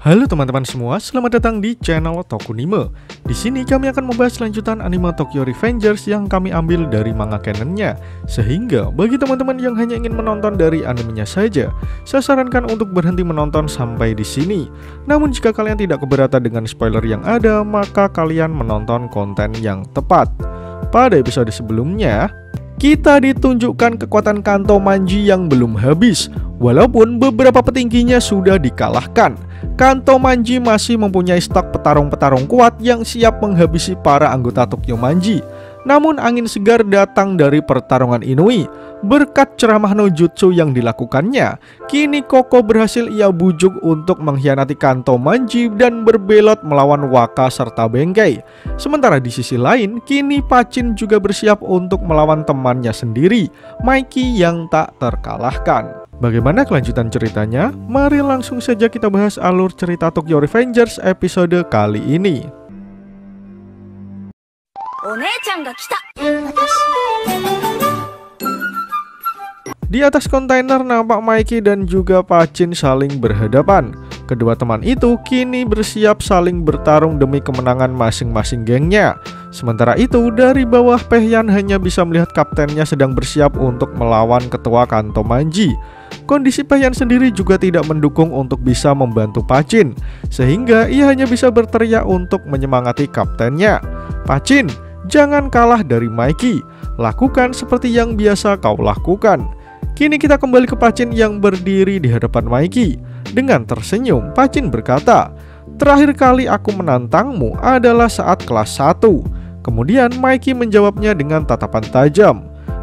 Halo teman-teman semua, selamat datang di channel Tokunime. Di sini kami akan membahas lanjutan anime Tokyo Revengers yang kami ambil dari manga canonnya. Sehingga bagi teman-teman yang hanya ingin menonton dari animenya saja, saya sarankan untuk berhenti menonton sampai di sini. Namun jika kalian tidak keberatan dengan spoiler yang ada, maka kalian menonton konten yang tepat. Pada episode sebelumnya, kita ditunjukkan kekuatan Kanto Manji yang belum habis. Walaupun beberapa petingginya sudah dikalahkan, Kanto Manji masih mempunyai stok petarung-petarung kuat yang siap menghabisi para anggota Tokyo Manji. Namun angin segar datang dari pertarungan Inui. Berkat ceramah no jutsu yang dilakukannya, kini Koko berhasil ia bujuk untuk mengkhianati Kanto Manji dan berbelot melawan Waka serta Benkei. Sementara di sisi lain, kini Pachin juga bersiap untuk melawan temannya sendiri, Mikey yang tak terkalahkan. Bagaimana kelanjutan ceritanya? Mari langsung saja kita bahas alur cerita Tokyo Revengers episode kali ini. Di atas kontainer nampak Mikey dan juga Pachin saling berhadapan. Kedua teman itu kini bersiap saling bertarung demi kemenangan masing-masing gengnya. Sementara itu dari bawah Pehyan hanya bisa melihat kaptennya sedang bersiap untuk melawan ketua Kanto Manji. Kondisi Pehyan sendiri juga tidak mendukung untuk bisa membantu Pachin, sehingga ia hanya bisa berteriak untuk menyemangati kaptennya. Pachin, jangan kalah dari Mikey. Lakukan seperti yang biasa kau lakukan. Kini kita kembali ke Pachin yang berdiri di hadapan Mikey. Dengan tersenyum, Pachin berkata, "Terakhir kali aku menantangmu adalah saat kelas 1. Kemudian Mikey menjawabnya dengan tatapan tajam,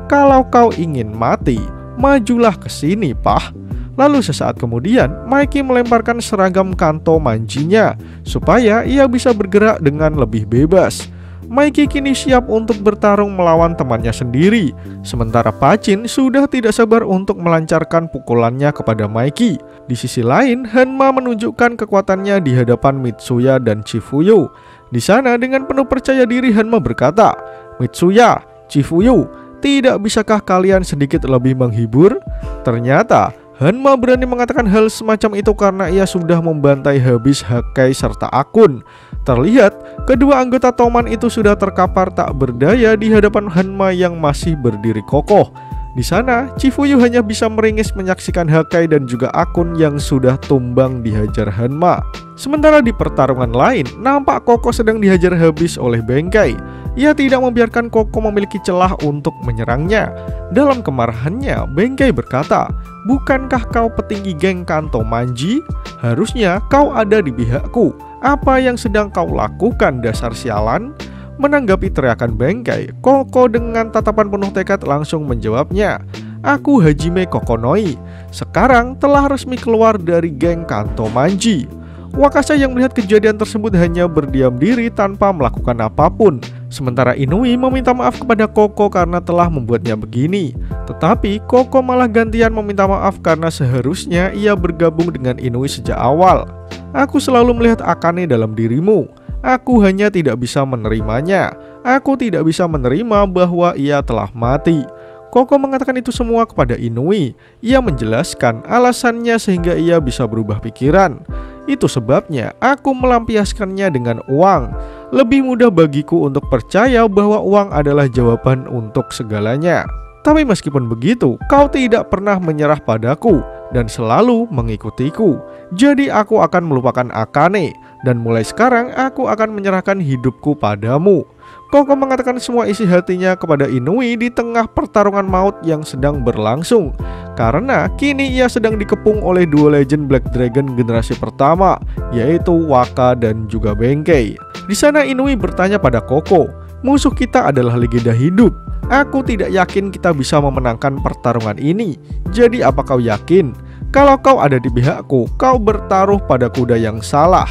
"Kalau kau ingin mati, majulah ke sini, Pah." Lalu sesaat kemudian, Mikey melemparkan seragam Kanto Manjinya supaya ia bisa bergerak dengan lebih bebas. Mikey kini siap untuk bertarung melawan temannya sendiri. Sementara Pachin sudah tidak sabar untuk melancarkan pukulannya kepada Mikey. Di sisi lain, Hanma menunjukkan kekuatannya di hadapan Mitsuya dan Chifuyu. Di sana dengan penuh percaya diri Hanma berkata, "Mitsuya, Chifuyu, tidak bisakah kalian sedikit lebih menghibur?" Ternyata Hanma berani mengatakan hal semacam itu karena ia sudah membantai habis Hakai serta Akun. Terlihat kedua anggota Toman itu sudah terkapar tak berdaya di hadapan Hanma yang masih berdiri kokoh. Di sana Chifuyu hanya bisa meringis menyaksikan Hakai dan juga Akun yang sudah tumbang dihajar Hanma. Sementara di pertarungan lain, nampak Koko sedang dihajar habis oleh Benkei. Ia tidak membiarkan Koko memiliki celah untuk menyerangnya. Dalam kemarahannya, Benkei berkata, "Bukankah kau petinggi geng Kanto Manji? Harusnya kau ada di pihakku. Apa yang sedang kau lakukan, dasar sialan?" Menanggapi teriakan Benkei, Koko dengan tatapan penuh tekad langsung menjawabnya, "Aku Hajime Kokonoi. Sekarang telah resmi keluar dari geng Kanto Manji." Wakasa yang melihat kejadian tersebut hanya berdiam diri tanpa melakukan apapun. Sementara Inui meminta maaf kepada Koko karena telah membuatnya begini. Tetapi Koko malah gantian meminta maaf karena seharusnya ia bergabung dengan Inui sejak awal. "Aku selalu melihat Akane dalam dirimu. Aku hanya tidak bisa menerimanya. Aku tidak bisa menerima bahwa ia telah mati." Koko mengatakan itu semua kepada Inui. Ia menjelaskan alasannya sehingga ia bisa berubah pikiran. "Itu sebabnya aku melampiaskannya dengan uang. Lebih mudah bagiku untuk percaya bahwa uang adalah jawaban untuk segalanya. Tapi meskipun begitu, kau tidak pernah menyerah padaku dan selalu mengikutiku. Jadi aku akan melupakan Akane dan mulai sekarang aku akan menyerahkan hidupku padamu." Koko mengatakan semua isi hatinya kepada Inui di tengah pertarungan maut yang sedang berlangsung. Karena kini ia sedang dikepung oleh dua legend Black Dragon generasi pertama, yaitu Waka dan juga Benkei. Di sana Inui bertanya pada Koko, "Musuh kita adalah legenda hidup. Aku tidak yakin kita bisa memenangkan pertarungan ini. Jadi apa kau yakin? Kalau kau ada di pihakku, kau bertaruh pada kuda yang salah."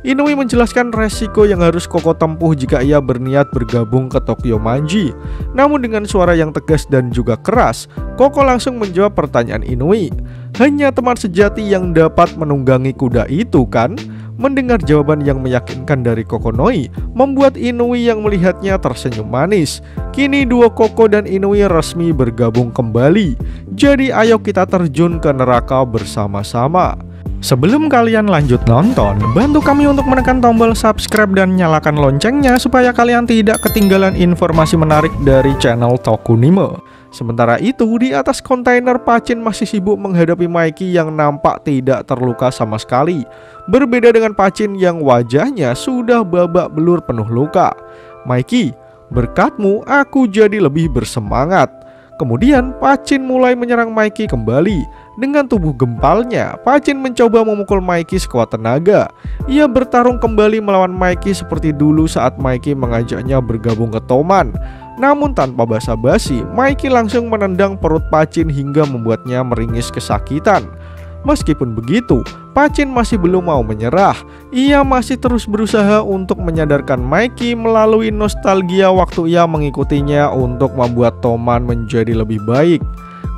Inui menjelaskan resiko yang harus Koko tempuh jika ia berniat bergabung ke Tokyo Manji. Namun dengan suara yang tegas dan juga keras, Koko langsung menjawab pertanyaan Inui. "Hanya teman sejati yang dapat menunggangi kuda itu kan?" Mendengar jawaban yang meyakinkan dari Kokonoi, membuat Inui yang melihatnya tersenyum manis. Kini duo Koko dan Inui resmi bergabung kembali. Jadi ayo kita terjun ke neraka bersama-sama. Sebelum kalian lanjut nonton, bantu kami untuk menekan tombol subscribe dan nyalakan loncengnya supaya kalian tidak ketinggalan informasi menarik dari channel Tokunime. Sementara itu, di atas kontainer Pachin masih sibuk menghadapi Mikey yang nampak tidak terluka sama sekali. Berbeda dengan Pachin yang wajahnya sudah babak belur penuh luka. "Mikey, berkatmu aku jadi lebih bersemangat." Kemudian Pachin mulai menyerang Mikey kembali. Dengan tubuh gempalnya, Pachin mencoba memukul Mikey sekuat tenaga. Ia bertarung kembali melawan Mikey seperti dulu saat Mikey mengajaknya bergabung ke Toman. Namun tanpa basa-basi, Mikey langsung menendang perut Pachin hingga membuatnya meringis kesakitan. Meskipun begitu, Pachin masih belum mau menyerah. Ia masih terus berusaha untuk menyadarkan Mikey melalui nostalgia waktu ia mengikutinya untuk membuat Toman menjadi lebih baik.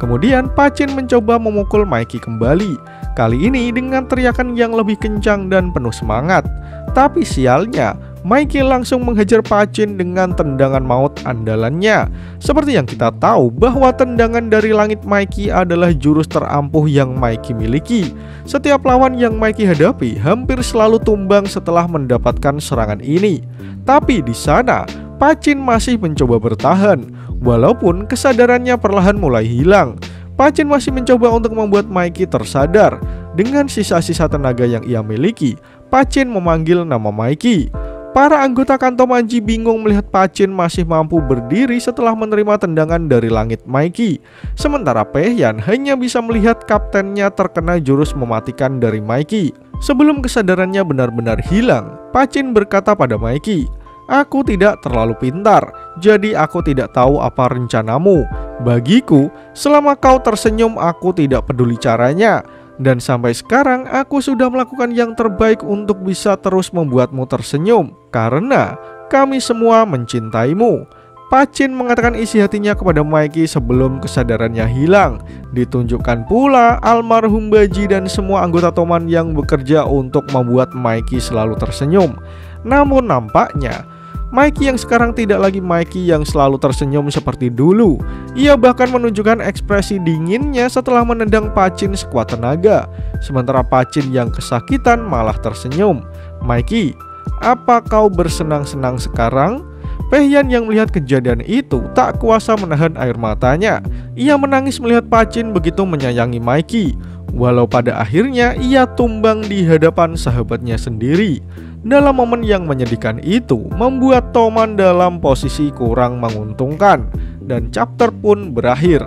Kemudian Pachin mencoba memukul Mikey kembali, kali ini dengan teriakan yang lebih kencang dan penuh semangat. Tapi sialnya, Mikey langsung menghajar Pachin dengan tendangan maut andalannya. Seperti yang kita tahu bahwa tendangan dari langit Mikey adalah jurus terampuh yang Mikey miliki. Setiap lawan yang Mikey hadapi hampir selalu tumbang setelah mendapatkan serangan ini. Tapi di sana, Pachin masih mencoba bertahan. Walaupun kesadarannya perlahan mulai hilang, Pachin masih mencoba untuk membuat Mikey tersadar. Dengan sisa-sisa tenaga yang ia miliki, Pachin memanggil nama Mikey. Para anggota Kantomanji bingung melihat Pachin masih mampu berdiri setelah menerima tendangan dari langit Mikey. Sementara Pehyan hanya bisa melihat kaptennya terkena jurus mematikan dari Mikey. Sebelum kesadarannya benar-benar hilang, Pachin berkata pada Mikey, "Aku tidak terlalu pintar, jadi aku tidak tahu apa rencanamu. Bagiku, selama kau tersenyum aku tidak peduli caranya. Dan sampai sekarang aku sudah melakukan yang terbaik untuk bisa terus membuatmu tersenyum, karena kami semua mencintaimu." Pachin mengatakan isi hatinya kepada Mikey sebelum kesadarannya hilang. Ditunjukkan pula almarhum Baji dan semua anggota Toman yang bekerja untuk membuat Mikey selalu tersenyum. Namun nampaknya Mikey yang sekarang tidak lagi Mikey yang selalu tersenyum seperti dulu. Ia bahkan menunjukkan ekspresi dinginnya setelah menendang Pachin sekuat tenaga. Sementara Pachin yang kesakitan malah tersenyum. "Mikey, apa kau bersenang-senang sekarang?" Pehyan yang melihat kejadian itu tak kuasa menahan air matanya. Ia menangis melihat Pachin begitu menyayangi Mikey. Walau pada akhirnya ia tumbang di hadapan sahabatnya sendiri. Dalam momen yang menyedihkan itu membuat Toman dalam posisi kurang menguntungkan, dan chapter pun berakhir.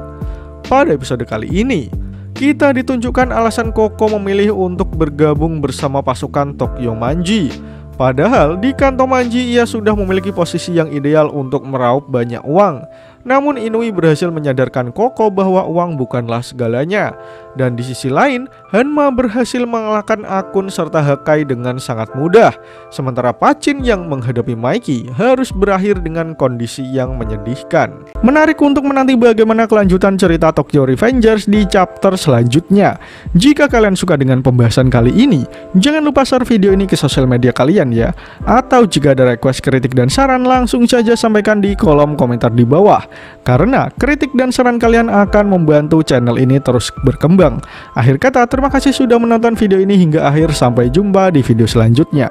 Pada episode kali ini, kita ditunjukkan alasan Koko memilih untuk bergabung bersama pasukan Tokyo Manji. Padahal di Kantomanji ia sudah memiliki posisi yang ideal untuk meraup banyak uang. Namun Inui berhasil menyadarkan Koko bahwa uang bukanlah segalanya. Dan di sisi lain, Hanma berhasil mengalahkan Akun serta Hakai dengan sangat mudah. Sementara Pachin yang menghadapi Mikey harus berakhir dengan kondisi yang menyedihkan. Menarik untuk menanti bagaimana kelanjutan cerita Tokyo Revengers di chapter selanjutnya. Jika kalian suka dengan pembahasan kali ini, jangan lupa share video ini ke sosial media kalian ya. Atau jika ada request, kritik, dan saran, langsung saja sampaikan di kolom komentar di bawah. Karena kritik dan saran kalian akan membantu channel ini terus berkembang. Akhir kata, terima kasih sudah menonton video ini hingga akhir. Sampai jumpa di video selanjutnya.